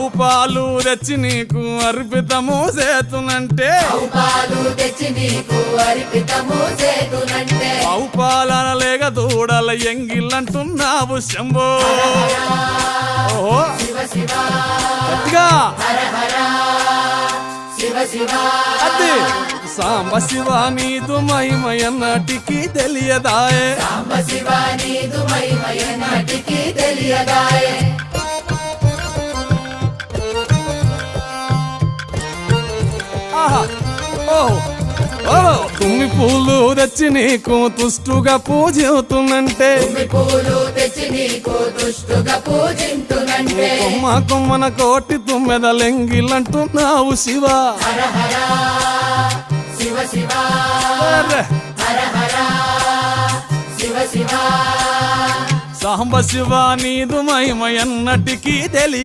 ఆవు పాలు తెచ్చి నీకు అర్పితము చేతునంటే ఆవు పాలన లేక దూడల ఎంగిల్లంటున్నావు శంభో ఓహో గట్టిగా అదే సాంబ శివ నీదు మహిమయన్నటికి తెలియదాయే తుమ్మి పూలు తెచ్చి నీకు తుష్టుగా పూజిస్తున్నంటే కొమ్మ కొమ్మన కోటి తుమ్మెదలెంగిలంటున్నావు శివ సాంబ శివ నీదు మహిమయన్నటికి తెలియ